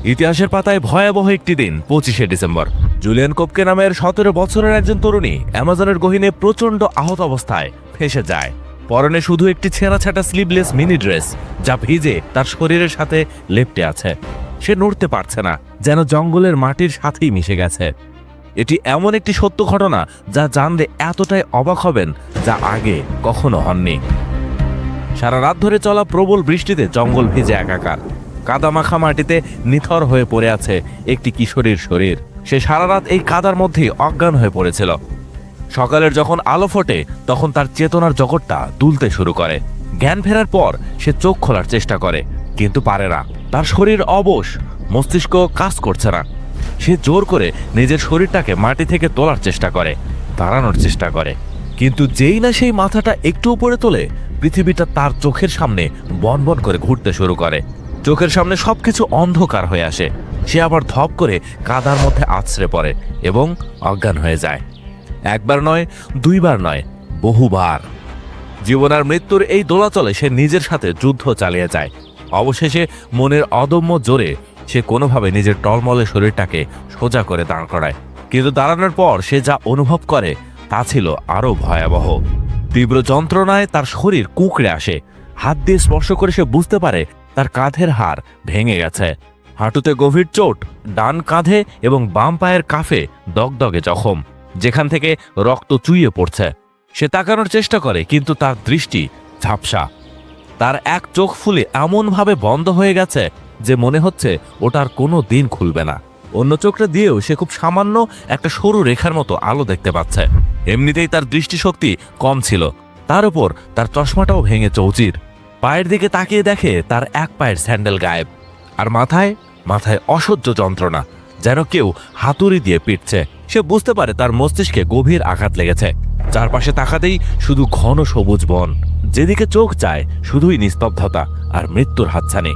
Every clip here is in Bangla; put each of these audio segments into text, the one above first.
ইতিহাসের পাতায় ভয়াবহ একটি দিন 25শে ডিসেম্বর। জুলিয়ান কোপকে নামের 17 বছরের একজন তরুণী অ্যামাজনের গহীনে প্রচণ্ড আহত অবস্থায় ফেঁসে যায়। পরনে শুধু একটি ছেঁড়া ছাটা স্লিভলেস মিনি ড্রেস, যা ভিজে তার শরীরের সাথে লেপ্টে আছে। সে নড়তে পারছে না, যেন জঙ্গলের মাটির সাথেই মিশে গেছে। এটি এমন একটি সত্য ঘটনা যা জানলে এতটাই অবাক হবেন যা আগে কখনো হননি। সারা রাত ধরে চলা প্রবল বৃষ্টিতে জঙ্গল ভিজে একাকার। কাদামাখা মাটিতে নিথর হয়ে পড়ে আছে একটি কিশোরীর শরীর। সে সারা রাত এই কাদার মধ্যেই অজ্ঞান হয়ে পড়েছিল। সকালের যখন আলো ফোটে তখন তার চেতনার জগৎটা দুলতে শুরু করে। জ্ঞান ফেরার পর সে চোখ খোলার চেষ্টা করে, কিন্তু পারে না। তার শরীর অবশ, মস্তিষ্ক কাজ করছে না। সে জোর করে নিজের শরীরটাকে মাটি থেকে তোলার চেষ্টা করে, দাঁড়ানোর চেষ্টা করে, কিন্তু যেই না সেই মাথাটা একটু উপরে তোলে, পৃথিবীটা তার চোখের সামনে বনবন করে ঘুরতে শুরু করে। চোখের সামনে সবকিছু অন্ধকার হয়ে আসে। সে আবার ধপ করে কাদার মধ্যে আছড়ে পড়ে এবং অজ্ঞান হয়ে যায়। একবার নয়, দুইবার নয়, বহুবার। জীবন আর মৃত্যুর এই দোলাচলে সে নিজের সাথে যুদ্ধ চালিয়ে যায়। অবশেষে মনের অদম্য জোরে সে কোনোভাবে নিজের টলমলে শরীরটাকে সোজা করে দাঁড় করায়। কিন্তু দাঁড়ানোর পর সে যা অনুভব করে তা ছিল আরও ভয়াবহ। তীব্র যন্ত্রণায় তার শরীর কুঁকড়ে আসে। হাত দিয়ে স্পর্শ করে সে বুঝতে পারে তার কাঁধের হাড় ভেঙে গেছে। হাঁটুতে গভীর চোট, ডান কাঁধে এবং বাম পায়ের কাফে দগদগে জখম, যেখান থেকে রক্ত চুইয়ে পড়ছে। সে তাকানোর চেষ্টা করে, কিন্তু তার দৃষ্টি ঝাপসা। তার এক চোখ ফুলে এমনভাবে বন্ধ হয়ে গেছে যে মনে হচ্ছে ওটার কোনো দিন খুলবে না। অন্য চোখটা দিয়েও সে খুব সামান্য একটা সরু রেখার মতো আলো দেখতে পাচ্ছে। এমনিতেই তার দৃষ্টিশক্তি কম ছিল, তার উপর তার চশমাটাও ভেঙে চৌচির। পায়ের দিকে তাকিয়ে দেখে তার এক পায়ের স্যান্ডেল গায়েব। আর মাথায় অসহ্য যন্ত্রণা, যেন কেউ হাতুড়ি দিয়ে পিটছে। সে বুঝতে পারে তার মস্তিষ্কে গভীর আঘাত লেগেছে। চারপাশে তাকাতেই শুধু ঘন সবুজ বন, যেদিকে চোখ যায় শুধুই নিস্তব্ধতা আর মৃত্যুর হাতছানি।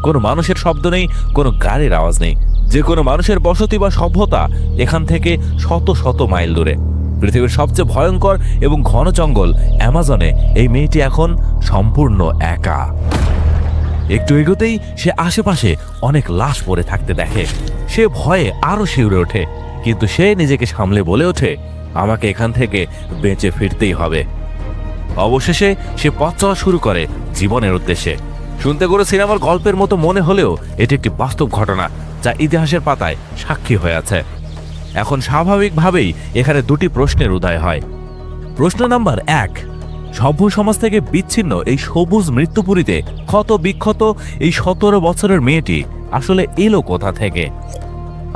কোনো মানুষের শব্দ নেই, কোনো গাড়ির আওয়াজ নেই। যে কোনো মানুষের বসতি বা সভ্যতা এখান থেকে শত শত মাইল দূরে। পৃথিবীর সবচেয়ে ভয়ঙ্কর এবং ঘন জঙ্গল অ্যামাজনে এই মেয়েটি এখন সম্পূর্ণ একা। একটু এগোতেই সে আশেপাশে অনেক লাশ পড়ে থাকতে দেখে। সে ভয়ে আরো শিউরে ওঠে, কিন্তু সে নিজেকে সামলে বলে ওঠে, আমাকে এখান থেকে বেঁচে ফিরতেই হবে। অবশেষে সে পথ চলা শুরু করে জীবনের উদ্দেশ্যে। শুনতে করে সিনেমার গল্পের মতো মনে হলেও এটি একটি বাস্তব ঘটনা যা ইতিহাসের পাতায় সাক্ষী হয়ে আছে। এখন স্বাভাবিকভাবেই এখানে দুটি প্রশ্নের উদয় হয়। প্রশ্ন নাম্বার 1, সভ্য সমাজ থেকে বিচ্ছিন্ন এই সবুজ মৃত্যুপুরীতে ক্ষত বিক্ষত এই 17 বছরের মেয়েটি আসলে এলো কোথা থেকে?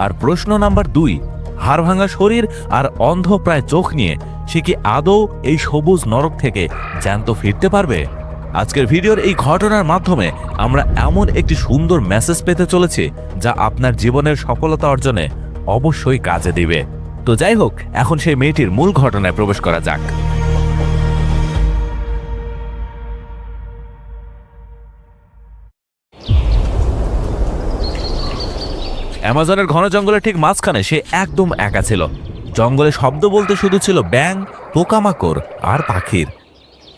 আর প্রশ্ন নাম্বার 2, হাড়ভাঙা শরীর আর অন্ধ প্রায় চোখ নিয়ে সে কি আদৌ এই সবুজ নরক থেকে জ্যান্ত ফিরতে পারবে? আজকের ভিডিওর এই ঘটনার মাধ্যমে আমরা এমন একটি সুন্দর মেসেজ পেতে চলেছি যা আপনার জীবনের সফলতা অর্জনে অবশ্যই কাজে দিবে। তো যাই হোক, এখন সেই মেয়েটির মূল ঘটনায় প্রবেশ করা যাক। অ্যামাজনের ঘন জঙ্গলের ঠিক মাঝখানে সে একদম একা ছিল। জঙ্গলে শব্দ বলতে শুধু ছিল ব্যাঙ, পোকামাকড় আর পাখির।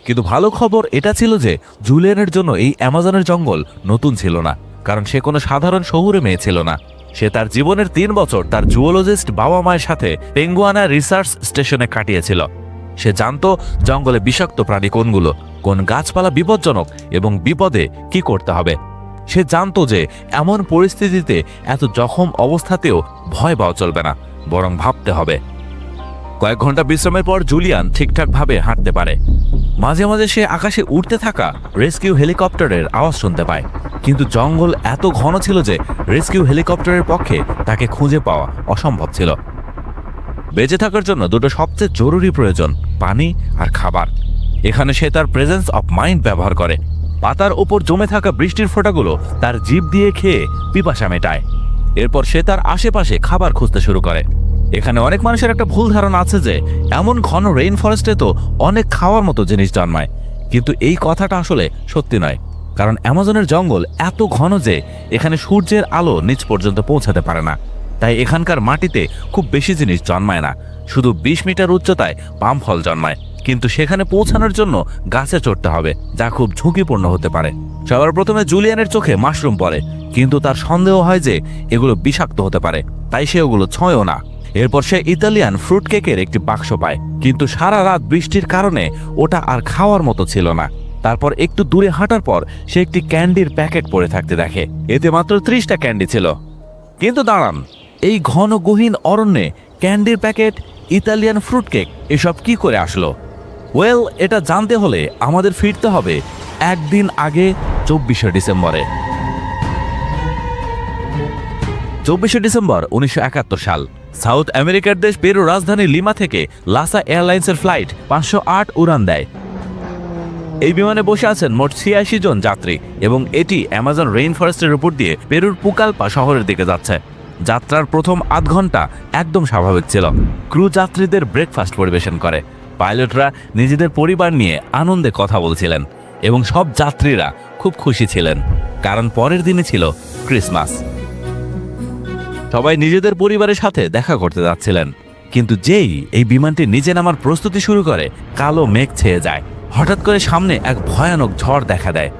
কিন্তু ভালো খবর এটা ছিল যে জুলিয়ানের জন্য এই অ্যামাজনের জঙ্গল নতুন ছিল না, কারণ সে কোনো সাধারণ শহুরে মেয়ে ছিল না। সে তার জীবনের 3 বছর তার জুওলজিস্ট বাবা মায়ের সাথে পেঙ্গুয়ানা রিসার্চ স্টেশনে কাটিয়েছিল। সে জানতো জঙ্গলে বিষাক্ত প্রাণী কোনগুলো, কোন গাছপালা বিপজ্জনক এবং বিপদে কি করতে হবে। সে জানতো যে এমন পরিস্থিতিতে এত জখম অবস্থাতেও ভয় পাওয়া চলবে না, বরং ভাবতে হবে। কয়েক ঘন্টা বিশ্রামের পর জুলিয়ান ঠিকঠাকভাবে হাঁটতে পারে। মাঝে মাঝে সে আকাশে উঠতে থাকা রেস্কিউ হেলিকপ্টারের আওয়াজ শুনতে পায়, কিন্তু জঙ্গল এত ঘন ছিল যে রেস্কিউ হেলিকপ্টারের পক্ষে তাকে খুঁজে পাওয়া অসম্ভব ছিল। বেঁচে থাকার জন্য দুটো সবচেয়ে জরুরি প্রয়োজন, পানি আর খাবার। এখানে সে তার প্রেজেন্স অফ মাইন্ড ব্যবহার করে। পাতার উপর জমে থাকা বৃষ্টির ফোঁটাগুলো তার জিভ দিয়ে খেয়ে পিপাসা মেটায়। এরপর সে তার আশেপাশে খাবার খুঁজতে শুরু করে। এখানে অনেক মানুষের একটা ভুল ধারণা আছে যে এমন ঘন রেইন ফরেস্টে তো অনেক খাওয়ার মতো জিনিস জন্মায়, কিন্তু এই কথাটা আসলে সত্যি নয়। কারণ অ্যামাজনের জঙ্গল এত ঘন যে এখানে সূর্যের আলো নিচ পর্যন্ত পৌঁছাতে পারে না। তাই এখানকার মাটিতে খুব বেশি জিনিস জন্মায় না, শুধু 20 মিটার উচ্চতায় পাম ফল জন্মায়। কিন্তু সেখানে পৌঁছানোর জন্য গাছে চড়তে হবে, যা খুব ঝুঁকিপূর্ণ হতে পারে। সবার প্রথমে জুলিয়ানের চোখে মাশরুম পড়ে, কিন্তু তার সন্দেহ হয় যে এগুলো বিষাক্ত হতে পারে, তাই সে ওগুলো ছয়ও না। এরপর সে ইতালিয়ান ফ্রুট কেকের একটি বাক্স পায়, কিন্তু সারা রাত বৃষ্টির কারণে ওটা আর খাওয়ার মতো ছিল না। তারপর একটু দূরে হাঁটার পর সে একটি ক্যান্ডির প্যাকেট পড়ে থাকতে দেখে, এতে মাত্র 30টা ক্যান্ডি ছিল। কিন্তু দাঁড়ান, এই ঘন গহীন অরণ্যে ক্যান্ডির প্যাকেট, ইতালিয়ান ফ্রুট কেক এসব কি করে আসলো? ওয়েল, এটা জানতে হলে আমাদের ফিরতে হবে একদিন আগে, 24শে ডিসেম্বরে। 24শে ডিসেম্বর 1971 সাল। সাউথ আমেরিকার দেশ পেরুর রাজধানী লিমা থেকে লাসা এয়ারলাইন্সের ফ্লাইট 508 উড়ান দেয়। এই বিমানে বসে আছেন মোট 86 জন যাত্রী এবং এটি অ্যামাজন রেইন ফরেস্টের উপর দিয়ে পেরুর পুকালপা শহরের দিকে যাচ্ছে। যাত্রার প্রথম আধ ঘন্টা একদম স্বাভাবিক ছিল। ক্রু যাত্রীদের ব্রেকফাস্ট পরিবেশন করে। পাইলটরা নিজেদের পরিবার নিয়ে আনন্দে কথা বলছিলেন এবং সব যাত্রীরা খুব খুশি ছিলেন, কারণ পরের দিনে ছিল ক্রিসমাস। সবাই নিজেদের পরিবারের সাথে দেখা করতে যাচ্ছিলেন, কিন্তু যেই এই বিমানটি নিচে নামার প্রস্তুতি শুরু করে, কালো মেঘ ছেয়ে যায়। হঠাৎ করে সামনে এক ভয়ানক ঝড় দেখা দেয়।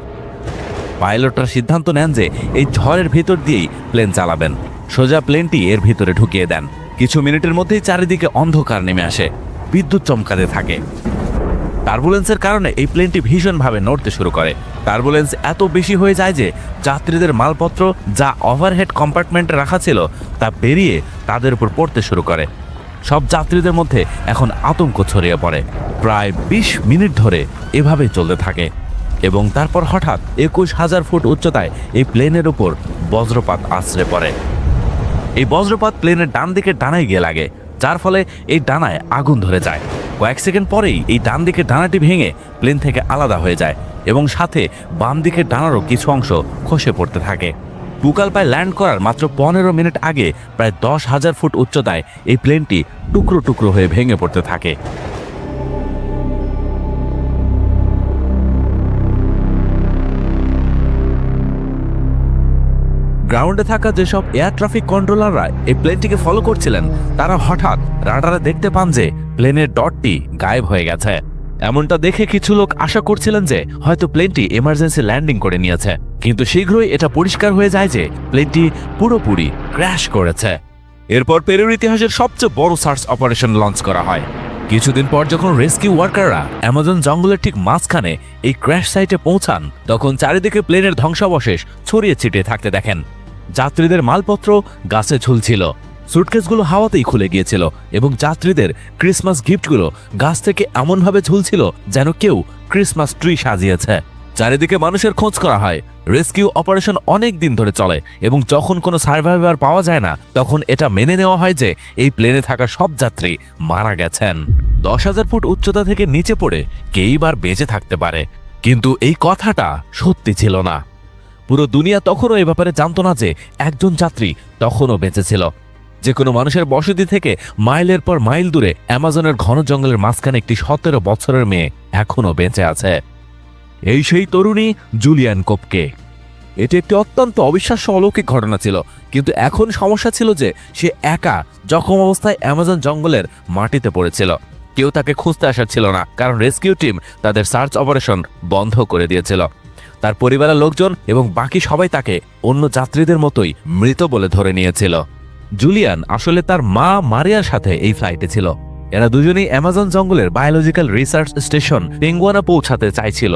পাইলটরা সিদ্ধান্ত নেন যে এই ঝড়ের ভিতর দিয়েই প্লেন চালাবেন। সোজা প্লেনটি এর ভিতরে ঢুকিয়ে দেন। কিছু মিনিটের মধ্যেই চারিদিকে অন্ধকার নেমে আসে, বিদ্যুৎ চমকাতে থাকে। টার্বুলেন্সের কারণে এই প্লেনটি ভীষণভাবে নড়তে শুরু করে। টার্বুলেন্স এত বেশি হয়ে যায় যে যাত্রীদের মালপত্র যা ওভারহেড কম্পার্টমেন্টে রাখা ছিল তা বেরিয়ে তাদের উপর পড়তে শুরু করে। সব যাত্রীদের মধ্যে এখন আতঙ্ক ছড়িয়ে পড়ে। প্রায় 20 মিনিট ধরে এভাবেই চলতে থাকে এবং তারপর হঠাৎ 21,000 ফুট উচ্চতায় এই প্লেনের উপর বজ্রপাত আছড়ে পড়ে। এই বজ্রপাত প্লেনের ডান দিকের ডানায় গিয়ে লাগে, যার ফলে এই ডানায় আগুন ধরে যায়। কয়েক সেকেন্ড পরেই এই ডান দিকের ডানাটি ভেঙে প্লেন থেকে আলাদা হয়ে যায় এবং সাথে বাম দিকের ডানারও কিছু অংশ খসে পড়তে থাকে। পুকালপায় ল্যান্ড করার মাত্র 15 মিনিট আগে প্রায় 10,000 ফুট উচ্চতায় এই প্লেনটি টুকরো টুকরো হয়ে ভেঙে পড়তে থাকে। গ্রাউন্ডে থাকা যেসব এয়ার ট্রাফিক কন্ট্রোলাররা এই প্লেনটিকে ফলো করছিলেন, তারা হঠাৎ রাডারে দেখতে পান যে প্লেনের ডটটি গায়েব হয়ে গেছে। এমনটা দেখে কিছু লোক আশা করছিলেন যে হয়তো প্লেনটি এমার্জেন্সি ল্যান্ডিং করে নিয়েছে, কিন্তু শীঘ্রই এটা পরিষ্কার হয়ে যায় যে প্লেনটি পুরোপুরি ক্র্যাশ করেছে। এরপর পেরুর ইতিহাসের সবচেয়ে বড় সার্চ অপারেশন লঞ্চ করা হয়। কিছুদিন পর যখন রেস্কিউ ওয়ার্কাররা অ্যামাজন জঙ্গলের ঠিক মাঝখানে এই ক্র্যাশ সাইটে পৌঁছান, তখন চারিদিকে প্লেনের ধ্বংসাবশেষ ছড়িয়ে ছিটিয়ে থাকতে দেখেন। যাত্রীদের মালপত্র গাছে ঝুলছিল, সুটকেসগুলো হাওয়াতেই খুলে গিয়েছিল এবং যাত্রীদের ক্রিসমাস গিফটগুলো গাছ থেকে এমনভাবে ঝুলছিল যেন কেউ ক্রিসমাস ট্রি সাজিয়েছে। চারিদিকে মানুষের খোঁজ করা হয়। রেস্কিউ অপারেশন অনেক দিন ধরে চলে এবং যখন কোনো সার্ভাইভার পাওয়া যায় না, তখন এটা মেনে নেওয়া হয় যে এই প্লেনে থাকা সব যাত্রী মারা গেছেন। 10,000 ফুট উচ্চতা থেকে নিচে পড়ে কেইবার বেঁচে থাকতে পারে, কিন্তু এই কথাটা সত্যি ছিল না। পুরো দুনিয়া তখনও এ ব্যাপারে জানত না যে একজন যাত্রী তখনও বেঁচে ছিল। যে কোনো মানুষের বসতি থেকে মাইলের পর মাইল দূরে অ্যামাজনের ঘন জঙ্গলের মাঝখানে একটি 17 বছরের মেয়ে এখনও বেঁচে আছে। এই সেই তরুণী জুলিয়ান কোপকে। এটি একটি অত্যন্ত অবিশ্বাস্য অলৌকিক ঘটনা ছিল, কিন্তু এখন সমস্যা ছিল যে সে একা জখম অবস্থায় অ্যামাজন জঙ্গলের মাটিতে পড়েছিল। কেউ তাকে খুঁজতে আসার ছিল না, কারণ রেস্কিউ টিম তাদের সার্চ অপারেশন বন্ধ করে দিয়েছিল। তার পরিবারের লোকজন এবং বাকি সবাই তাকে অন্য যাত্রীদের মতোই মৃত বলে ধরে নিয়েছিল। জুলিয়ান আসলে তার মা মারিয়ার সাথে এই ফ্লাইটে ছিল। এরা দুজনেই অ্যামাজন জঙ্গলের বায়োলজিক্যাল রিসার্চ স্টেশন পেঙ্গুয়ানা পৌঁছাতে চাইছিল।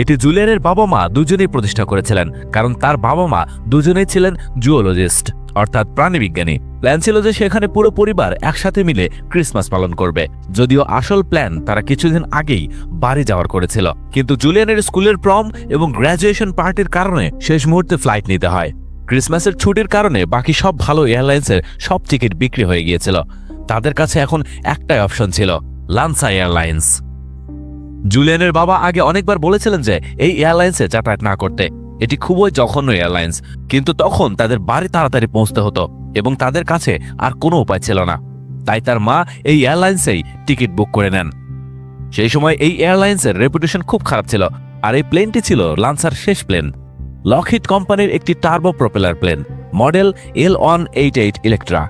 এটি জুলিয়ানের বাবা মা দুজনেই প্রতিষ্ঠা করেছিলেন, কারণ তার বাবা মা দুজনেই ছিলেন জুওলজিস্ট, অর্থাৎ প্রাণীবিজ্ঞানী। প্ল্যান ছিল যে সেখানে পুরো পরিবার একসাথে মিলে ক্রিসমাস পালন করবে, যদিও আসল প্ল্যান তারা কিছুদিন আগেই বাড়ি যাওয়ার করেছিল। কিন্তু জুলিয়ানের স্কুলের প্রম এবং গ্র্যাজুয়েশন পার্টির কারণে শেষ মুহূর্তে ফ্লাইট নিতে হয়। ক্রিসমাসের ছুটির কারণে বাকি সব ভালো এয়ারলাইন্সের সব টিকিট বিক্রি হয়ে গিয়েছিল। তাদের কাছে এখন একটাই অপশন ছিল, লান্সা এয়ারলাইন্স। জুলিয়ানের বাবা আগে অনেকবার বলেছিলেন যে এই এয়ারলাইন্সে যাতায়াত না করতে, এটি খুবই জঘন্য এয়ারলাইন্স, কিন্তু তখন তাদের বাড়ি তাড়াতাড়ি পৌঁছতে হতো এবং তাদের কাছে আর কোনো উপায় ছিল না। তাই তার মা এই এয়ারলাইন্সেই টিকিট বুক করে নেন। সেই সময় এই এয়ারলাইন্সের রেপুটেশন খুব খারাপ ছিল, আর এই প্লেনটি ছিল লান্সার শেষ প্লেন। লকহিড কোম্পানির একটি turbo propeller plane, model L188 Electra.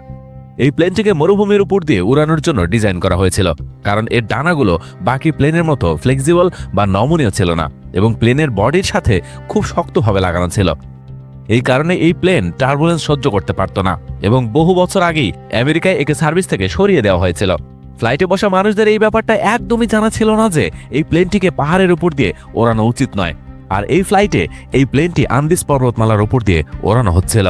এই প্লেনটিকে মরুভূমির উপর দিয়ে উড়ানোর জন্য ডিজাইন করা হয়েছিল, কারণ এর ডানাগুলো বাকি প্লেনের মতো ফ্লেক্সিবল বা নমনীয় ছিল না এবং প্লেনের বডির সাথে খুব শক্তভাবে লাগানো ছিল। এই কারণে এই প্লেন টার্বুলেন্স সহ্য করতে পারত না এবং বহু বছর আগেই আমেরিকায় একে সার্ভিস থেকে সরিয়ে দেওয়া হয়েছিল। ফ্লাইটে বসা মানুষদের এই ব্যাপারটা একদমই জানা ছিল না যে এই প্লেনটিকে পাহাড়ের উপর দিয়ে ওড়ানো উচিত নয়, আর এই ফ্লাইটে এই প্লেনটি আন্দিজ পর্বতমালার উপর দিয়ে ওড়ানো হচ্ছিল।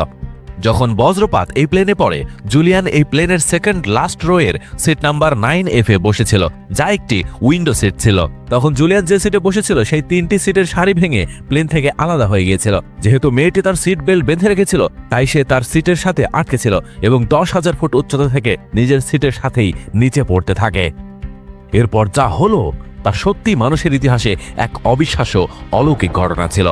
যখন বজ্রপাত এই প্লেনে পড়ে, জুলিয়ান এই প্লেনের সেকেন্ড লাস্ট রো এর সিট নাম্বার 9F এ বসেছিল, যা একটি উইন্ডো সিট ছিল। তখন জুলিয়ান যে সিটে বসেছিল সেই 3টি সিটের সারি ভেঙে প্লেন থেকে আলাদা হয়ে গিয়েছিল। যেহেতু মেয়েটি তার সিট বেল্ট বেঁধে রেখেছিল, তাই সে তার সিটের সাথে আটকে ছিল এবং 10,000 ফুট উচ্চতা থেকে নিজের সিটের সাথেই নিচে পড়তে থাকে। এরপর যা হলো তা সত্যি মানুষের ইতিহাসে এক অবিশ্বাস্য অলৌকিক ঘটনা ছিল।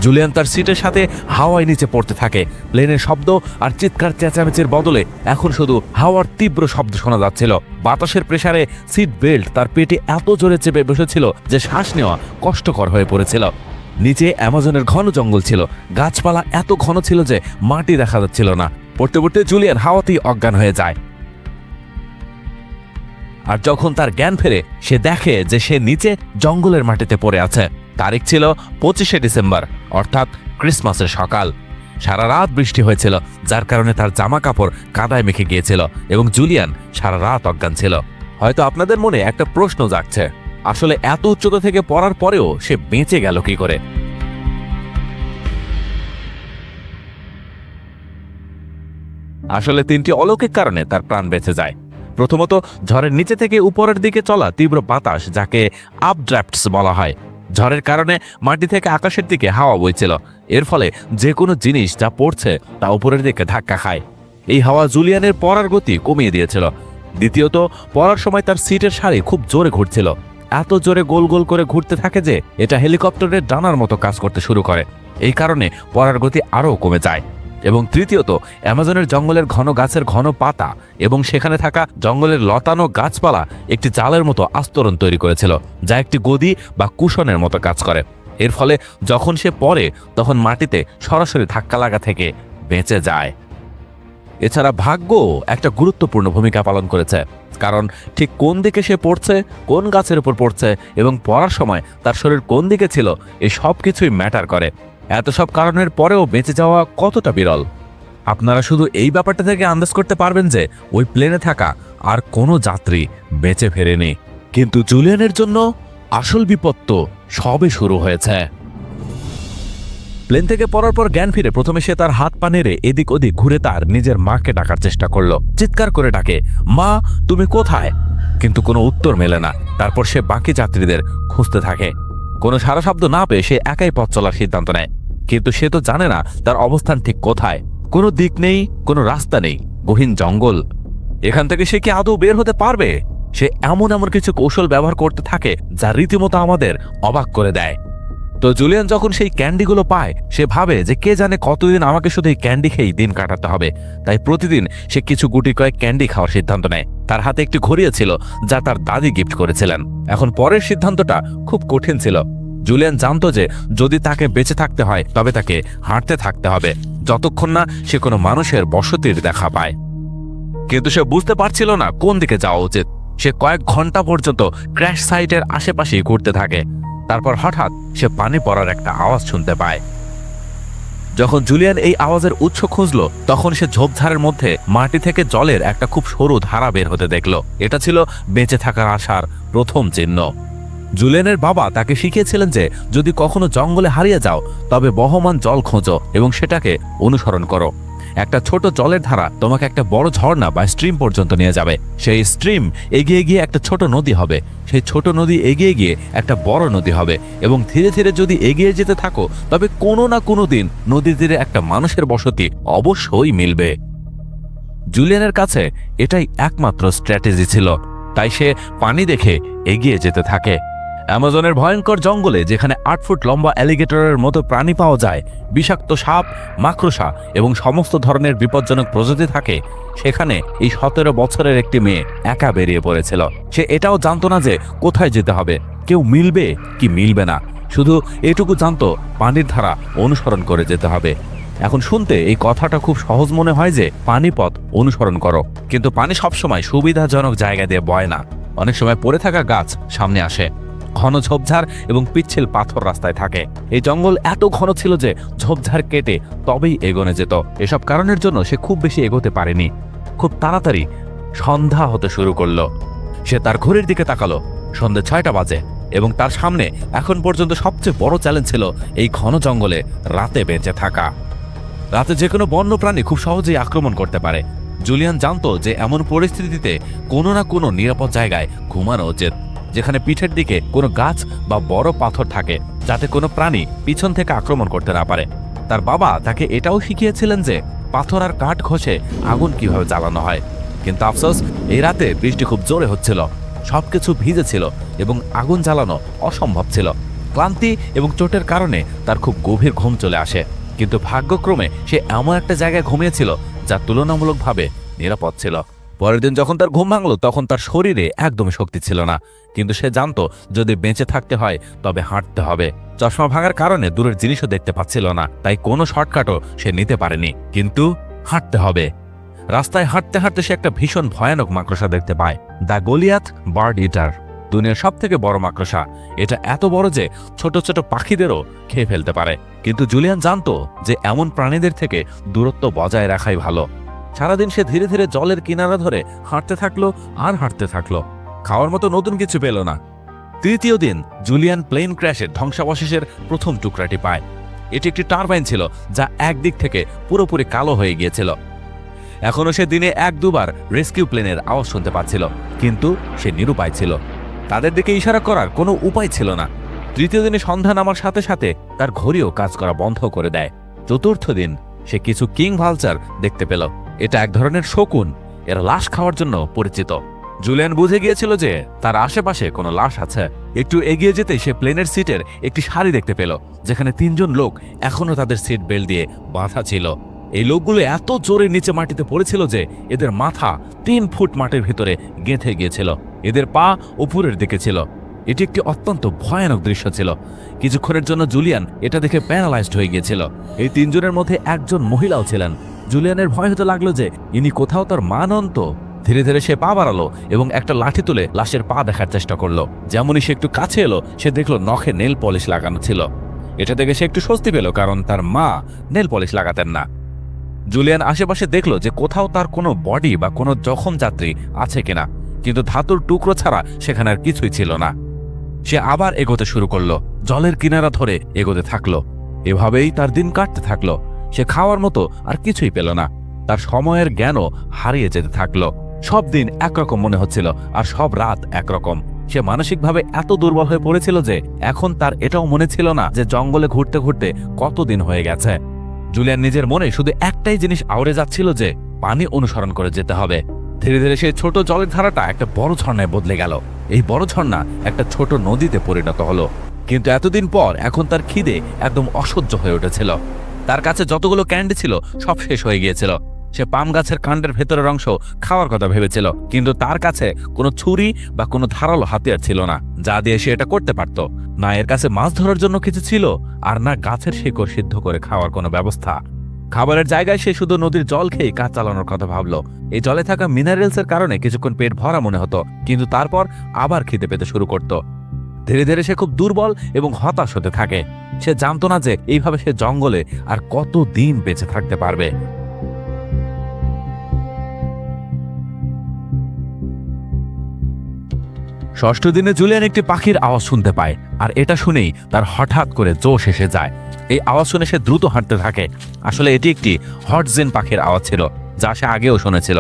জুলিয়ান তার সিটের সাথে হাওয়ায় নিচে পড়তে থাকে। প্লেনের শব্দ আর চিৎকার চেঁচামেচির বদলে এখন শুধু হাওয়ার তীব্র শব্দ শোনা যাচ্ছিল। বাতাসের প্রেসারে সিট বেল্ট তার পেটে এত জোরে চেপে বসেছিল যে শ্বাস নেওয়া কষ্টকর হয়ে পড়েছিল। নিচে অ্যামাজনের ঘন জঙ্গল ছিল, গাছপালা এত ঘন ছিল যে মাটি দেখা যাচ্ছিল না। পড়তে পড়তে জুলিয়ান হাওয়াতেই অজ্ঞান হয়ে যায়। আর যখন তার জ্ঞান ফেরে, সে দেখে যে সে নিচে জঙ্গলের মাটিতে পড়ে আছে। তারিখ ছিল 25শে ডিসেম্বর, অর্থাৎ ক্রিসমাসের সকাল। সারা রাত বৃষ্টি হয়েছিল, যার কারণে তার জামা কাপড় কাদায় মেখে গিয়েছিল এবং জুলিয়ান সারা রাত অজ্ঞান ছিল। হয়তো আপনাদের মনে একটা প্রশ্ন জাগছে, আসলে এত উচ্চতা থেকে পড়ার পরেও সে বেঁচে গেল কি করে? আসলে 3টি অলৌকিক কারণে তার প্রাণ বেঁচে যায়। প্রথমত, ঝড়ের নিচে থেকে উপরের দিকে চলা তীব্র বাতাস, যাকে আপড্রাফটস বলা হয়। ঝড়ের কারণে মাটি থেকে আকাশের দিকে হাওয়া বইছিল। এর ফলে যে কোনো জিনিস যা পড়ছে তা উপরের দিকে ধাক্কা খায়। এই হাওয়া জুলিয়ানের পড়ার গতি কমিয়ে দিয়েছিল। দ্বিতীয়ত, পড়ার সময় তার সিটের সারি খুব জোরে ঘুরছিল। এত জোরে গোল গোল করে ঘুরতে থাকে যে এটা হেলিকপ্টারের ডানার মতো কাজ করতে শুরু করে। এই কারণে পড়ার গতি আরও কমে যায়। এবং তৃতীয়ত, অ্যামাজনের জঙ্গলের ঘন গাছের ঘন পাতা এবং সেখানে থাকা জঙ্গলের লতানো গাছপালা একটি জালের মতো আস্তরণ তৈরি করেছিল, যা একটি গদি বা কুশনের মতো কাজ করে। এর ফলে যখন সে পড়ে তখন মাটিতে সরাসরি ধাক্কা লাগা থেকে বেঁচে যায়। এছাড়া ভাগ্য একটা গুরুত্বপূর্ণ ভূমিকা পালন করেছে, কারণ ঠিক কোন দিকে সে পড়ছে, কোন গাছের উপর পড়ছে এবং পড়ার সময় তার শরীর কোন দিকে ছিল, এই সব কিছুই ম্যাটার করে। এত সব কারণের পরেও বেঁচে যাওয়া কতটা বিরল, আপনারা শুধু এই ব্যাপারটা থেকে আন্দাজ করতে পারবেন যে ওই প্লেনে থাকা আর কোনো যাত্রী বেঁচে ফেরেনি। কিন্তু জুলিয়ানের জন্য আসল বিপদ তো সবে শুরু হয়েছে। প্লেন থেকে পড়ার পর জ্ঞান ফিরে প্রথমে সে তার হাত পা নেড়ে এদিক ওদিক ঘুরে তার নিজের মাকে ডাকার চেষ্টা করলো। চিৎকার করে ডাকে, মা তুমি কোথায়? কিন্তু কোনো উত্তর মেলে না। তারপর সে বাকি যাত্রীদের খুঁজতে থাকে। কোনো সারা শব্দ না পেয়ে সে একাই পথ চলার সিদ্ধান্ত নেয়। কিন্তু সে তো জানে না তার অবস্থান ঠিক কোথায়। কোনো দিক নেই, কোনো রাস্তা নেই, গহীন জঙ্গল। এখান থেকে সে কি আদৌ বের হতে পারবে? সে এমন কিছু কৌশল ব্যবহার করতে থাকে যা রীতিমতো আমাদের অবাক করে দেয়। তো জুলিয়ান যখন সেই ক্যান্ডিগুলো পায়, সে ভাবে যে কে জানে কতদিন আমাকে শুধু এই ক্যান্ডি খেয়েই দিন কাটাতে হবে। তাই প্রতিদিন সে কিছু গুটি কয়েক ক্যান্ডি খাওয়ার সিদ্ধান্ত নেয়। তার হাতে একটি ঘড়িও ছিল, যা তার দাদি গিফট করেছিলেন। এখন পরের সিদ্ধান্তটা খুব কঠিন ছিল। জুলিয়ান জানতো যে যদি তাকে বেঁচে থাকতে হয় তবে তাকে হাঁটতে থাকতে হবে, যতক্ষণ না সে কোনো মানুষের বসতির দেখা পায়। কিন্তু সে বুঝতে পারছিল না কোন দিকে যাওয়া উচিত। সে কয়েক ঘন্টা পর্যন্ত ক্র্যাশ সাইটের আশেপাশেই ঘুরতে থাকে। তারপর হঠাৎ সে পানি পড়ার একটা আওয়াজ শুনতে পায়। যখন জুলিয়ান এই আওয়াজের উৎস খুঁজল, তখন সে ঝোপঝাড়ের মধ্যে মাটি থেকে জলের একটা খুব সরু ধারা বের হতে দেখল। এটা ছিল বেঁচে থাকার আশার প্রথম চিহ্ন। জুলিয়ানের বাবা তাকে শিখিয়েছিলেন যে যদি কখনো জঙ্গলে হারিয়ে যাও তবে বহমান জল খোঁজো এবং সেটাকে অনুসরণ করো। একটা ছোট জলের ধারা তোমাকে একটা বড় ঝর্ণা বা স্ট্রিম পর্যন্ত নিয়ে যাবে। সেই স্ট্রিম এগিয়ে গিয়ে একটা ছোট নদী হবে, সেই ছোট নদী এগিয়ে গিয়ে একটা বড় নদী হবে এবং ধীরে ধীরে যদি এগিয়ে যেতে থাকো তবে কোনো না কোনো দিন নদীর তীরে একটা মানুষের বসতি অবশ্যই মিলবে। জুলিয়ানের কাছে এটাই একমাত্র স্ট্র্যাটেজি ছিল, তাই সে পানি দেখে এগিয়ে যেতে থাকে। অ্যামাজনের ভয়ঙ্কর জঙ্গলে যেখানে 8 ফুট লম্বা অ্যালিগেটরের মতো প্রাণী পাওয়া যায়, বিষাক্ত সাপ, মাকড়সা এবং সমস্ত ধরনের বিপজ্জনক প্রজাতি থাকে, সেখানে এই 17 বছরের একটি মেয়ে একা বেরিয়ে পড়েছিল। সে এটাও জানতো না যে কোথায় যেতে হবে, কেউ মিলবে কি মিলবে না। শুধু এটুকু জানতো পানির ধারা অনুসরণ করে যেতে হবে। এখন শুনতে এই কথাটা খুব সহজ মনে হয় যে পানিপথ অনুসরণ করো, কিন্তু পানি সবসময় সুবিধাজনক জায়গা দিয়ে বয় না। অনেক সময় পড়ে থাকা গাছ সামনে আসে, ঘন ঝোপঝাড় এবং পিচ্ছিল পাথর রাস্তায় থাকে। এই জঙ্গল এত ঘন ছিল যে ঝোপঝাড় কেটে তবেই এগোনো যেত। এসব কারণের জন্য সে খুব বেশি এগোতে পারেনি। খুব তাড়াতাড়ি সন্ধ্যা হতে শুরু করলো। সে তার ঘড়ির দিকে তাকালো, সন্ধ্যে 6টা বাজে, এবং তার সামনে এখন পর্যন্ত সবচেয়ে বড় চ্যালেঞ্জ ছিল এই ঘন জঙ্গলে রাতে বেঁচে থাকা। রাতে যে কোনো বন্য প্রাণী খুব সহজেই আক্রমণ করতে পারে। জুলিয়ান জানতো যে এমন পরিস্থিতিতে কোনো না কোনো নিরাপদ জায়গায় ঘুমানো উচিত, যেখানে পিঠের দিকে কোনো গাছ বা বড় পাথর থাকে, যাতে কোনো প্রাণী পিছন থেকে আক্রমণ করতে না পারে। তার বাবা তাকে এটাও শিখিয়েছিলেন যে পাথর আর কাঠ ঘষে আগুন কিভাবে জ্বালানো হয়। কিন্তু আফসোস, এই রাতে বৃষ্টি খুব জোরে হচ্ছিল, সবকিছু ভিজে ছিল এবং আগুন জ্বালানো অসম্ভব ছিল। ক্লান্তি এবং চোটের কারণে তার খুব গভীর ঘুম চলে আসে। কিন্তু ভাগ্যক্রমে সে এমন একটা জায়গায় ঘুমিয়েছিল যা তুলনামূলকভাবে নিরাপদ ছিল। পরের দিন যখন তার ঘুম ভাঙল, তখন তার শরীরে একদমই শক্তি ছিল না, কিন্তু সে জানতো যদি বেঁচে থাকতে হয় তবে হাঁটতে হবে। চশমা ভাঙার কারণে দূরের জিনিসও দেখতে পাচ্ছিল না, তাই কোনো শর্টকাটও সে নিতে পারেনি, কিন্তু হাঁটতে হবে। রাস্তায় হাঁটতে হাঁটতে সে একটা ভীষণ ভয়ানক মাকড়সা দেখতে পায়, দ্য গোলিয়াথ বার্ড ইটার, দুনিয়ার সব থেকে বড় মাকড়সা। এটা এত বড় যে ছোট ছোট পাখিদেরও খেয়ে ফেলতে পারে। কিন্তু জুলিয়ান জানতো যে এমন প্রাণীদের থেকে দূরত্ব বজায় রাখাই ভালো। সারাদিন সে ধীরে ধীরে জলের কিনারা ধরে হাঁটতে থাকলো আর হাঁটতে থাকলো। খাওয়ার মতো নতুন কিছু পেল না। তৃতীয় দিন জুলিয়ান প্লেন ক্র্যাশের ধ্বংসাবশেষের প্রথম টুকরাটি পায়। এটি একটি টারবাইন ছিল যা একদিক থেকে পুরোপুরি কালো হয়ে গিয়েছিল। এখনও সে দিনে 1-2 বার রেস্কিউ প্লেনের আওয়াজ শুনতে পাচ্ছিল, কিন্তু সে নিরুপায় ছিল। তাদের দিকে ইশারা করার কোনো উপায় ছিল না। তৃতীয় দিনে সন্ধ্যা নামার সাথে সাথে তার ঘড়িও কাজ করা বন্ধ করে দেয়। চতুর্থ দিন সে কিছু কিং ভালচার দেখতে পেল। এটা এক ধরনের শকুন, এরা লাশ খাওয়ার জন্য পরিচিত। জুলিয়ান বুঝে গিয়েছিল যে তার আশেপাশে কোনো লাশ আছে। একটু এগিয়ে যেতে সে প্লেনের সিটের একটি সারি দেখতে পেল, যেখানে 3জন লোক এখনও তাদের সিট বেল্ট দিয়ে বাঁধা ছিল। এই লোকগুলো এত জোরে নিচে মাটিতে পড়েছিল যে এদের মাথা 3 ফুট মাটির ভিতরে গেঁথে গিয়েছিল। এদের পা উপরের দিকে ছিল। এটি একটি অত্যন্ত ভয়ানক দৃশ্য ছিল। কিছুক্ষণের জন্য জুলিয়ান এটা দেখে প্যারালাইজড হয়ে গিয়েছিল। এই 3 জনের মধ্যে একজন মহিলাও ছিলেন। জুলিয়ানের ভয় হতে লাগলো যে ইনি কোথাও তার মা নন তো। ধীরে ধীরে সে পা বাড়ালো এবং একটা লাঠি তুলে লাশের পা দেখার চেষ্টা করলো। যেমনই সে একটু কাছে এলো, সে দেখলো নখে নেল পলিশ লাগানো ছিল। এটা দেখে সে একটু স্বস্তি পেল, কারণ তার মা নেল পলিশ লাগাতেন না। জুলিয়ান আশেপাশে দেখলো যে কোথাও তার কোনো বডি বা কোনো জখম যাত্রী আছে কিনা, কিন্তু ধাতুর টুকরো ছাড়া সেখানে আর কিছুই ছিল না। সে আবার এগোতে শুরু করলো, জলের কিনারা ধরে এগোতে থাকলো। এভাবেই তার দিন কাটতে থাকলো। সে খাওয়ার মতো আর কিছুই পেল না। তার সময়ের জ্ঞানও হারিয়ে যেতে থাকলো। সব দিন একরকম মনে হচ্ছিল আর সব রাত একরকম। সে মানসিকভাবে এত দুর্বল হয়ে পড়েছিল যে এখন তার এটাও মনে ছিল না যে জঙ্গলে ঘুরতে ঘুরতে কতদিন হয়ে গেছে। জুলিয়ান নিজের মনে শুধু একটাই জিনিস আউড়ে যাচ্ছিল যে পানি অনুসরণ করে যেতে হবে। ধীরে ধীরে সেই ছোট জলের ধারাটা একটা বড় ঝর্ণায় বদলে গেল। এই বড় ঝর্ণা একটা ছোট নদীতে পরিণত হলো। কিন্তু এতদিন পর এখন তার খিদে একদম অসহ্য হয়ে উঠেছিল। তার কাছে যতগুলো ক্যান্ডি ছিল সব শেষ হয়ে গিয়েছিল। সে পাম গাছের কাণ্ডের ভেতরের অংশ খাওয়ার কথা ভেবেছিল, কিন্তু তার কাছে কোনো ছুরি বা কোনো ধারালো হাতিয়ার ছিল না যা দিয়ে সে এটা করতে পারত। না এর কাছে মাছ ধরার জন্য কিছু ছিল, আর না গাছের শিকড় সিদ্ধ করে খাওয়ার কোনো ব্যবস্থা। খাবারের জায়গায় সে শুধু নদীর জল খেয়ে কাজ চালানোর কথা ভাবলো। এই জলে থাকা মিনারেলসের কারণে কিছুক্ষণ পেট ভরা মনে হতো, কিন্তু তারপর আবার খিদে পেতে শুরু করত। ধীরে ধীরে সে খুব দুর্বল এবং হতাশ হতে থাকে। সে জানতো না যে এইভাবে সে জঙ্গলে আর কত দিন বেঁচে থাকতে পারবে। ষষ্ঠ দিনে জুলিয়ান একটি পাখির আওয়াজ শুনতে পায়, আর এটা শুনেই তার হঠাৎ করে জোশ এসে যায়। এই আওয়াজ শুনে সে দ্রুত হাঁটতে থাকে। আসলে এটি একটি হটজেন পাখির আওয়াজ ছিল, যা সে আগেও শুনেছিল।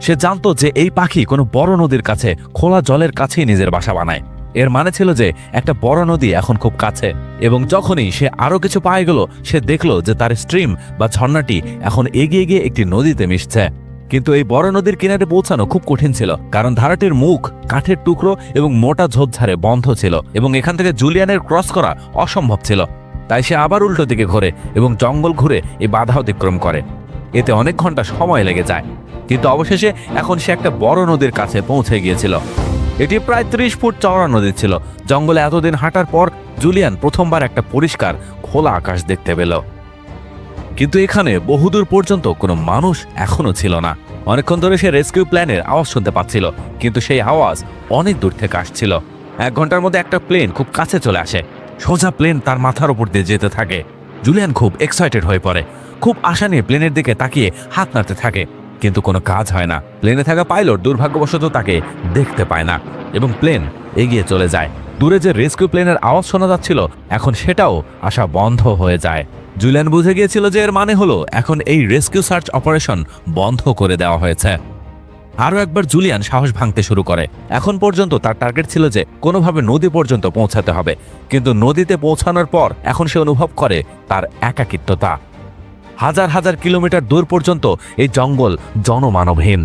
সে জানতো যে এই পাখি কোনো বড় নদীর কাছে খোলা জলের কাছেই নিজের বাসা বানায়। এর মানে ছিল যে একটা বড় নদী এখন খুব কাছে। এবং যখনই সে আরো কিছু পায়ে গেল, সে দেখলো যে তার স্ট্রিম বা ঝর্ণাটি এখন এগিয়ে গিয়ে একটি নদীতে মিশছে। কিন্তু এই বড় নদীর কিনারে পৌঁছানো খুব কঠিন ছিল, কারণ ধারাটির মুখ কাঠের টুকরো এবং মোটা ঝোপঝাড়ে বন্ধ ছিল, এবং এখান থেকে জুলিয়ানের ক্রস করা অসম্ভব ছিল। তাই সে আবার উল্টো দিকে ঘোরে এবং জঙ্গল ঘুরে এই বাধা অতিক্রম করে। এতে অনেক ঘন্টা সময় লেগে যায়, কিন্তু অবশেষে এখন সে একটা বড় নদীর কাছে পৌঁছে গিয়েছিল। এটি প্রায় 30 ফুট চওড়া নদী ছিল। জঙ্গলে এতদিন হাঁটার পর জুলিয়ান প্রথমবার একটা পরিষ্কার খোলা আকাশ দেখতে পেল। কিন্তু এখানে বহুদূর পর্যন্ত কোনো মানুষ এখনো ছিল না। অনেকক্ষণ ধরে সে রেস্কিউ প্ল্যানের আওয়াজ শুনতে পাচ্ছিল, কিন্তু সেই আওয়াজ অনেক দূর থেকে আসছিল। 1 ঘন্টার মধ্যে একটা প্লেন খুব কাছে চলে আসে। সোজা প্লেন তার মাথার উপর দিয়ে যেতে থাকে। জুলিয়ান খুব এক্সাইটেড হয়ে পড়ে, খুব আশা নিয়ে প্লেনের দিকে তাকিয়ে হাত নাড়তে থাকে, কিন্তু কোনো কাজ হয় না। প্লেনে থাকা পাইলট দুর্ভাগ্যবশত তাকে দেখতে পায় না এবং প্লেন এগিয়ে চলে যায়। দূরে যে রেস্কিউ প্লেনের আওয়াজ শোনা যাচ্ছিল, এখন সেটাও আসা বন্ধ হয়ে যায়। জুলিয়ান বুঝে গিয়েছিল যে এর মানে হলো এখন এই রেস্কিউ সার্চ অপারেশন বন্ধ করে দেওয়া হয়েছে। আরও একবার জুলিয়ান সাহস ভাঙতে শুরু করে। এখন পর্যন্ত তার টার্গেট ছিল যে কোনোভাবে নদী পর্যন্ত পৌঁছাতে হবে, কিন্তু নদীতে পৌঁছানোর পর এখন সে অনুভব করে তার একাকিত্বতা। হাজার হাজার কিলোমিটার দূর পর্যন্ত এই জঙ্গল জনমানবহীন।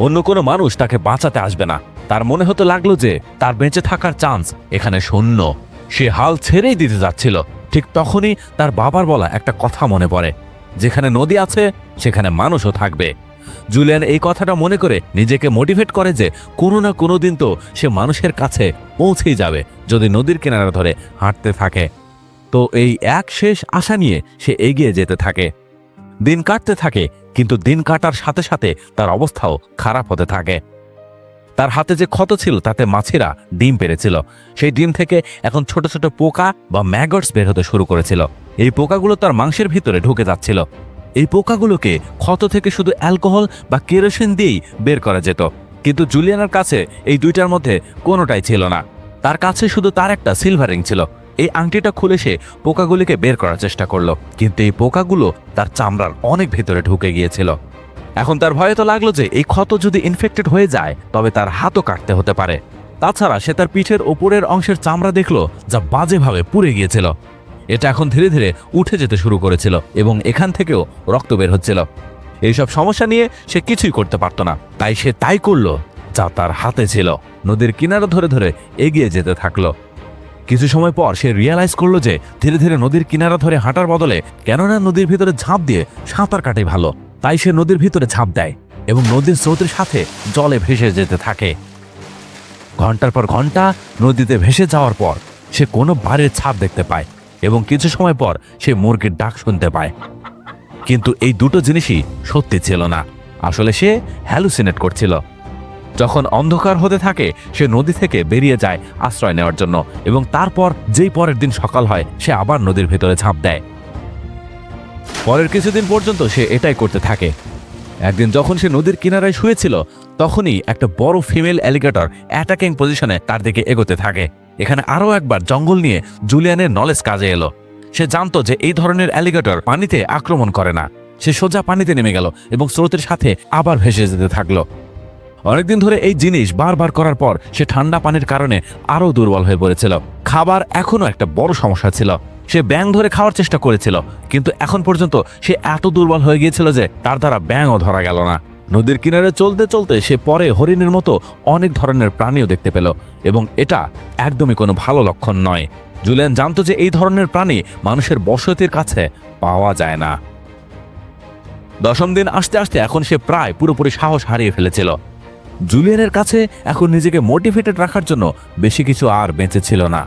অন্য কোনো মানুষ তাকে বাঁচাতে আসবে না। তার মনে হতে লাগলো যে তার বেঁচে থাকার চান্স এখানে শূন্য। সে হাল ছেড়েই দিতে যাচ্ছিল। ঠিক তখনই তার বাবার বলা একটা কথা মনে পড়ে, যেখানে নদী আছে সেখানে মানুষও থাকবে। জুলিয়ান এই কথাটা মনে করে নিজেকে মোটিভেট করে যে কোনো না কোনো দিন তো সে মানুষের কাছে পৌঁছেই যাবে যদি নদীর কিনারা ধরে হাঁটতে থাকে। তো এই এক শেষ আশা নিয়ে সে এগিয়ে যেতে থাকে। দিন কাটতে থাকে, কিন্তু দিন কাটার সাথে সাথে তার অবস্থাও খারাপ হতে থাকে। তার হাতে যে ক্ষত ছিল তাতে মাছিরা ডিম পেড়েছিল। সেই ডিম থেকে এখন ছোট ছোট পোকা বা ম্যাগটস বের হতে শুরু করেছিল। এই পোকাগুলো তার মাংসের ভিতরে ঢুকে যাচ্ছিল। এই পোকাগুলোকে ক্ষত থেকে শুধু অ্যালকোহল বা কেরোসিন দিয়েই বের করা যেত, কিন্তু জুলিয়ানের কাছে এই দুইটার মধ্যে কোনোটাই ছিল না। তার কাছে শুধু তার একটা সিলভার রিং ছিল। এই আংটিটা খুলে সে পোকাগুলিকে বের করার চেষ্টা করলো, কিন্তু এই পোকাগুলো তার চামড়ার অনেক ভেতরে ঢুকে গিয়েছিল। এখন তার ভয়ে তো লাগলো যে এই ক্ষত যদি ইনফেক্টেড হয়ে যায় তবে তার হাতও কাটতে হতে পারে। তাছাড়া সে তার পিঠের ওপরের অংশের চামড়া দেখলো যা বাজেভাবে পুড়ে গিয়েছিল। এটা এখন ধীরে ধীরে উঠে যেতে শুরু করেছিল এবং এখান থেকেও রক্ত বের হচ্ছিল। এইসব সমস্যা নিয়ে সে কিছুই করতে পারত না, তাই সে তাই করলো যা তার হাতে ছিল। নদীর কিনারা ধরে ধরে এগিয়ে যেতে থাকলো। কিছু সময় পর সে রিয়ালাইজ করলো যে ধীরে ধীরে নদীর কিনারা ধরে হাঁটার বদলে কেননা নদীর ভিতরে ঝাঁপ দিয়ে সাঁতার কাটাই ভালো। তাই সে নদীর ভিতরে ঝাঁপ দেয় এবং নদীর স্রোতের সাথে জলে ভেসে যেতে থাকে। ঘন্টার পর ঘন্টা নদীতে ভেসে যাওয়ার পর সে কোনো বাড়ির ছাপ দেখতে পায় এবং কিছু সময় পর সে মুরগির ডাক শুনতে পায়। কিন্তু এই দুটো জিনিসই সত্যি ছিল না, আসলে সে হ্যালুসিনেট করছিল। যখন অন্ধকার হতে থাকে সে নদী থেকে বেরিয়ে যায় আশ্রয় নেওয়ার জন্য এবং তারপর যেই পরের দিন সকাল হয় সে আবার নদীর ভেতরে ঝাঁপ দেয়। পরের কিছুদিন পর্যন্ত সে এটাই করতে থাকে। একদিন যখন সে নদীর কিনারায় শুয়েছিল তখনই একটা বড় ফিমেল অ্যালিগেটর অ্যাটাকিং পজিশনে তার দিকে এগোতে থাকে। এখানে আরও একবার জঙ্গল নিয়ে জুলিয়ানের নলেজ কাজে এলো। সে জানতো যে এই ধরনের অ্যালিগেটর পানিতে আক্রমণ করে না। সে সোজা পানিতে নেমে গেল এবং স্রোতের সাথে আবার ভেসে যেতে থাকলো। অনেকদিন ধরে এই জিনিস বারবার করার পর সে ঠান্ডা পানির কারণে আরও দুর্বল হয়ে পড়েছিল। খাবার এখনও একটা বড় সমস্যা ছিল। সে ব্যাঙ ধরে খাওয়ার চেষ্টা করেছিল, কিন্তু এখন পর্যন্ত সে এত দুর্বল হয়ে গিয়েছিল যে তার দ্বারা ব্যাঙও ধরা গেল না। নদীর কিনারে চলতে চলতে সে পরে হরিণের মতো অনেক ধরনের প্রাণীও দেখতে পেল এবং এটা একদমই কোনো ভালো লক্ষণ নয়। জুলিয়ান জানতো যে এই ধরনের প্রাণী মানুষের বসতির কাছে পাওয়া যায় না। 10ম দিন আসতে আসতে এখন সে প্রায় পুরোপুরি সাহস হারিয়ে ফেলেছিল। জুলিয়ানের কাছে এখন নিজেকে মোটিভেটেড রাখার জন্য বেশি কিছু আর বেঁচে ছিল না।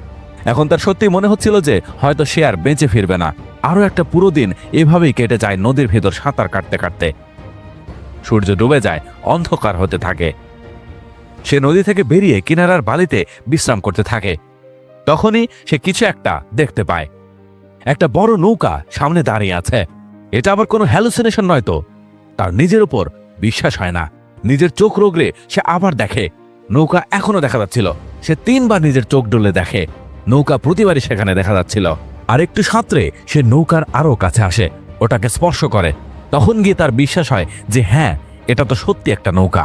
এখন তার সত্যি মনে হচ্ছিল যে হয়তো সে আর বেঁচে ফিরবে না। আরও একটা পুরো দিন এভাবেই কেটে যায় নদীর ভেতর সাঁতার কাটতে কাটতে। সূর্য ডুবে যায়, অন্ধকার হতে থাকে। সে নদী থেকে বেরিয়ে কিনারার বালিতে বিশ্রাম করতে থাকে। তখনই সে কিছু একটা দেখতে পায়। একটা বড় নৌকা সামনে দাঁড়িয়ে আছে। এটা আবার কোনো হ্যালুসিনেশন নয় তো। তার নিজের উপর বিশ্বাস হয় না। নিজের চোখ রগড়ে সে আবার দেখে নৌকা এখনো দেখা যাচ্ছিল। সে 3 বার নিজের চোখ ডলে দেখে নৌকা প্রতিবারই সেখানে দেখা যাচ্ছিল। আর একটু সাঁতরে সে নৌকার আরো কাছে আসে, ওটাকে স্পর্শ করে। তখন গিয়ে তার বিশ্বাস হয় যে হ্যাঁ, এটা তো সত্যি একটা নৌকা।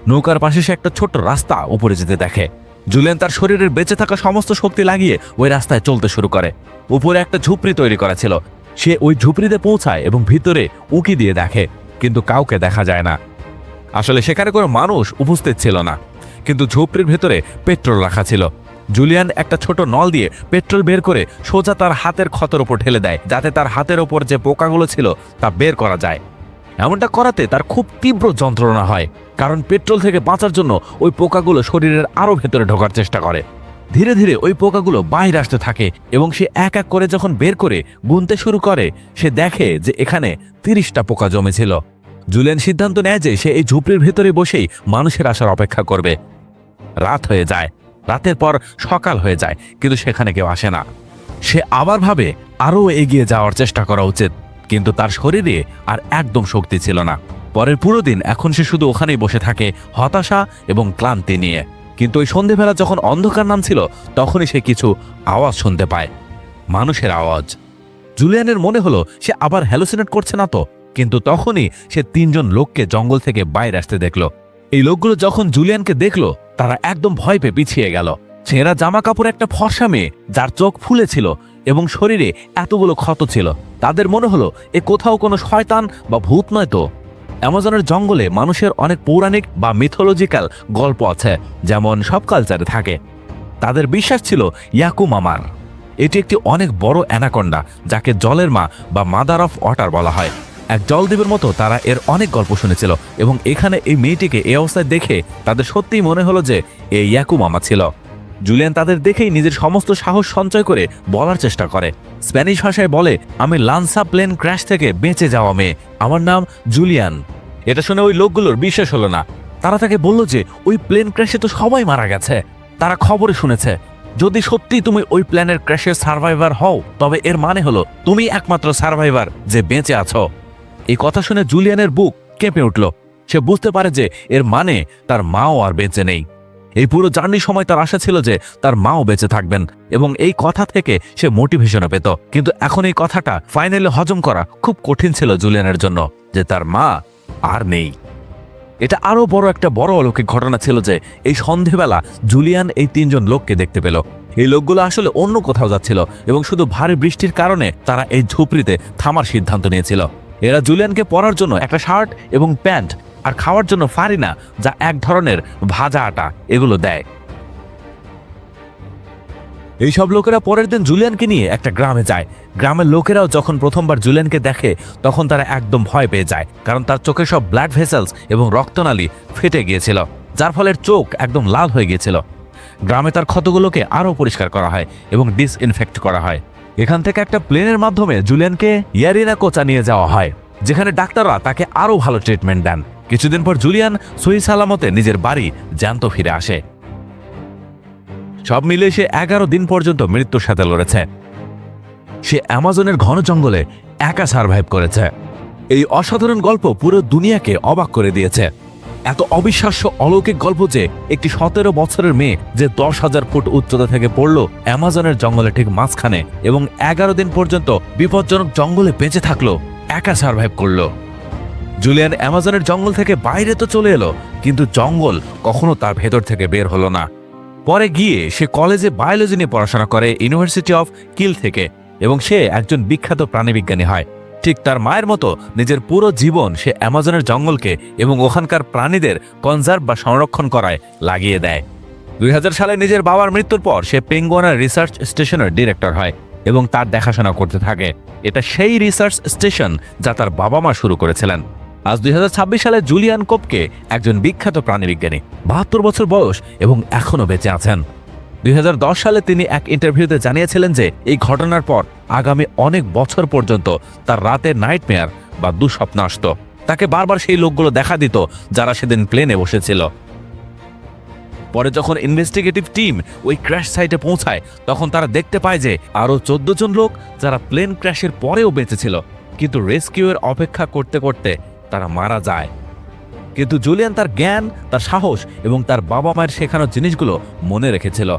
নৌকার পাশে সে একটা ছোট্ট রাস্তা উপরে যেতে দেখে। জুলিয়ান তার শরীরের বেঁচে থাকা সমস্ত শক্তি লাগিয়ে ওই রাস্তায় চলতে শুরু করে। উপরে একটা ঝুপড়ি তৈরি করা ছিল। সে ওই ঝুপড়িতে পৌঁছায় এবং ভিতরে উঁকি দিয়ে দেখে, কিন্তু কাউকে দেখা যায় না। আসলে সেখানে কোনো মানুষ উপস্থিত ছিল না, কিন্তু ঝুপড়ির ভেতরে পেট্রোল রাখা ছিল। জুলিয়ান একটা ছোট নল দিয়ে পেট্রোল বের করে সোজা তার হাতের ক্ষতের ওপর ঢেলে দেয়, যাতে তার হাতের ওপর যে পোকাগুলো ছিল তা বের করা যায়। এমনটা করাতে তার খুব তীব্র যন্ত্রণা হয়, কারণ পেট্রোল থেকে বাঁচার জন্য ওই পোকাগুলো শরীরের আরও ভেতরে ঢোকার চেষ্টা করে। ধীরে ধীরে ওই পোকাগুলো বাইরে আসতে থাকে এবং সে এক এক করে যখন বের করে গুনতে শুরু করে সে দেখে যে এখানে 30টা পোকা জমেছিল। জুলিয়ান সিদ্ধান্ত নেয় যে সে এই ঝুপড়ির ভেতরে বসেই মানুষের আসার অপেক্ষা করবে। রাত হয়ে যায়, রাতের পর সকাল হয়ে যায়, কিন্তু সেখানে কেউ আসে না। সে আবার ভাবে আরও এগিয়ে যাওয়ার চেষ্টা করা উচিত, কিন্তু তার শরীরে আর একদম শক্তি ছিল না। পরের পুরো দিন এখন সে শুধু ওখানেই বসে থাকে, হতাশা এবং ক্লান্তি নিয়ে। কিন্তু ওই সন্ধেবেলা যখন অন্ধকার নামছিল তখনই সে কিছু আওয়াজ শুনতে পায়, মানুষের আওয়াজ। জুলিয়ানের মনে হলো সে আবার হ্যালুসিনেট করছে না তো, কিন্তু তখনই সে 3জন লোককে জঙ্গল থেকে বাইরে আসতে দেখল। এই লোকগুলো যখন জুলিয়ানকে দেখল তারা একদম ভয় পেয়ে পিছিয়ে গেল। ছেঁড়া জামা কাপড় একটা ফর্সা মেয়ে যার চোখ ফুলেছিল এবং শরীরে এতগুলো ক্ষত ছিল। তাদের মনে হলো এ কোথাও কোনো শয়তান বা ভূত নয় তো। অ্যামাজনের জঙ্গলে মানুষের অনেক পৌরাণিক বা মিথোলজিক্যাল গল্প আছে, যেমন সব কালচারে থাকে। তাদের বিশ্বাস ছিল ইয়াকু মামার। এটি একটি অনেক বড় অ্যানাকন্ডা যাকে জলের মা বা মাদার অফ ওয়াটার বলা হয়। এক জলদ্বীপের মতো তারা এর অনেক গল্প শুনেছিল এবং এখানে এই মেয়েটিকে এই অবস্থায় দেখে তাদের সত্যিই মনে হলো যে এই ইয়াকু মামা ছিল। জুলিয়ান তাদের দেখেই নিজের সমস্ত সাহস সঞ্চয় করে বলার চেষ্টা করে। স্প্যানিশ ভাষায় বলে, আমি লান্সা প্লেন ক্র্যাশ থেকে বেঁচে যাওয়া মেয়ে, আমার নাম জুলিয়ান। এটা শুনে ওই লোকগুলোর বিশ্বাস হলো না। তারা তাকে বলল যে ওই প্লেন ক্র্যাশে তো সবাই মারা গেছে, তারা খবরে শুনেছে। যদি সত্যি তুমি ওই প্লেনের ক্র্যাশের সার্ভাইভার হও তবে এর মানে হলো তুমি একমাত্র সার্ভাইভার যে বেঁচে আছো। এই কথা শুনে জুলিয়ানের বুক কেঁপে উঠল। সে বুঝতে পারে যে এর মানে তার মাও আর বেঁচে নেই। এই পুরো জার্নির সময় তার আশা ছিল যে তার মাও বেঁচে থাকবেন এবং এই কথা থেকে সে মোটিভেশনও পেত। কিন্তু এখন এই কথাটা ফাইনালি হজম করা খুব কঠিন ছিল জুলিয়ানের জন্য, যে তার মা আর নেই। এটা আরো বড় একটা বড় অলৌকিক ঘটনা ছিল যে এই সন্ধেবেলা জুলিয়ান এই 3জন লোককে দেখতে পেল। এই লোকগুলো আসলে অন্য কোথাও যাচ্ছিল এবং শুধু ভারী বৃষ্টির কারণে তারা এই ঝুপড়িতে থামার সিদ্ধান্ত নিয়েছিল। এরা জুলিয়ানকে পরার জন্য একটা শার্ট এবং প্যান্ট আর খাওয়ার জন্য ফারিনা, যা এক ধরনের ভাজা আটা, এগুলো দেয়। এইসব লোকেরা পরের দিন জুলিয়ানকে নিয়ে একটা গ্রামে যায়। গ্রামের লোকেরাও যখন প্রথমবার জুলিয়ানকে দেখে তখন তারা একদম ভয় পেয়ে যায়, কারণ তার চোখে সব ব্লাড ভেসেলস এবং রক্তনালী ফেটে গিয়েছিল, যার ফলে চোখ একদম লাল হয়ে গিয়েছিল। গ্রামে তার ক্ষতগুলোকে আরও পরিষ্কার করা হয় এবং ডিসইনফেক্ট করা হয়। এখান থেকে একটা প্লেনের মাধ্যমে জুলিয়ানকে ইয়ারিনাকোচা নিয়ে যাওয়া হয়, যেখানে ডাক্তাররা তাকে আরও ভালো ট্রিটমেন্ট দেন। কিছুদিন পর জুলিয়ান সহি সালামতে নিজের বাড়ি জ্যান্ত ফিরে আসে। সব মিলে সে 11 দিন পর্যন্ত মৃত্যুর সাথে লড়েছে। সে অ্যামাজনের ঘন জঙ্গলে একা সার্ভাইভ করেছে। এই অসাধারণ গল্প পুরো দুনিয়াকে অবাক করে দিয়েছে। এত অবিশ্বাস্য অলৌকিক গল্প যে একটি 17 বছরের মেয়ে যে 10,000 ফুট উচ্চতা থেকে পড়ল অ্যামাজনের জঙ্গলে ঠিক মাঝখানে এবং 11 দিন পর্যন্ত বিপজ্জনক জঙ্গলে বেঁচে থাকলো, একা সার্ভাইভ করলো। জুলিয়ান অ্যামাজনের জঙ্গল থেকে বাইরে তো চলে এলো, কিন্তু জঙ্গল কখনো তার ভেতর থেকে বের হলো না। পরে গিয়ে সে কলেজে বায়োলজি নিয়ে পড়াশোনা করে ইউনিভার্সিটি অফ কিল থেকে এবং সে একজন বিখ্যাত প্রাণীবিজ্ঞানী হয়। ঠিক তার মায়ের মতো নিজের পুরো জীবন সে অ্যামাজনের জঙ্গলকে এবং ওখানকার প্রাণীদের কনজার্ভ বা সংরক্ষণ করায় লাগিয়ে দেয়। 2000 সালে নিজের বাবার মৃত্যুর পর সে পেঙ্গুয়ানা রিসার্চ স্টেশনের ডিরেক্টর হয় এবং তার দেখাশোনা করতে থাকে। এটা সেই রিসার্চ স্টেশন যা তার বাবা মা শুরু করেছিলেন। আজ 2026 সালে জুলিয়ান কোপকে একজন বিখ্যাত প্রাণীবিজ্ঞানী, 72 বছর বয়স এবং এখনও বেঁচে আছেন। 2010 সালে তিনি এক ইন্টারভিউতে জানিয়েছিলেন যে এই ঘটনার পর আগামী অনেক বছর পর্যন্ত তার রাতে নাইটমেয়ার বা দুঃস্বপ্ন আসত। তাকে বারবার সেই লোকগুলো দেখা দিত যারা সেদিন প্লেনে বসেছিল। পরে যখন ইনভেস্টিগেটিভ টিম ওই ক্র্যাশ সাইটে পৌঁছায় তখন তারা দেখতে পায় যে আরও 14 জন লোক যারা প্লেন ক্র্যাশের পরেও বেঁচেছিল, কিন্তু রেস্কিউয়ের অপেক্ষা করতে করতে তারা মারা যায়। কিন্তু জুলিয়ান তার জ্ঞান, তার সাহস এবং তার বাবা মায়ের শেখানো জিনিসগুলো মনে রেখেছিল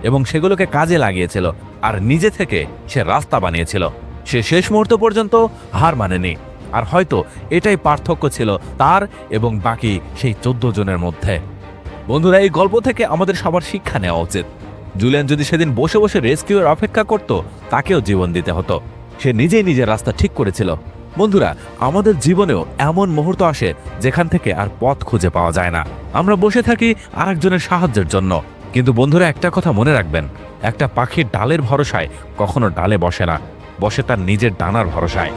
এবং সেগুলোকে কাজে লাগিয়েছিল, আর নিজে থেকে সে রাস্তা বানিয়েছিল। সে শেষ মুহূর্ত পর্যন্ত হার মানেনি। আর হয়তো এটাই পার্থক্য ছিল তার এবং বাকি সেই 14 জনের মধ্যে। বন্ধুরা, এই গল্প থেকে আমাদের সবার শিক্ষা নেওয়া উচিত। জুলিয়ান যদি সেদিন বসে বসে রেস্কিউয়ের অপেক্ষা করত, তাকেও জীবন দিতে হতো। সে নিজেই নিজের রাস্তা ঠিক করেছিল। বন্ধুরা, আমাদের জীবনেও এমন মুহূর্ত আসে যেখান থেকে আর পথ খুঁজে পাওয়া যায় না। আমরা বসে থাকি আরেকজনের সাহায্যের জন্য, কিন্তু বন্ধুরা একটা কথা মনে রাখবেন, একটা পাখির ডালের ভরসায় কখনো ডালে বসে না, বসে তার নিজের ডানার ভরসায়।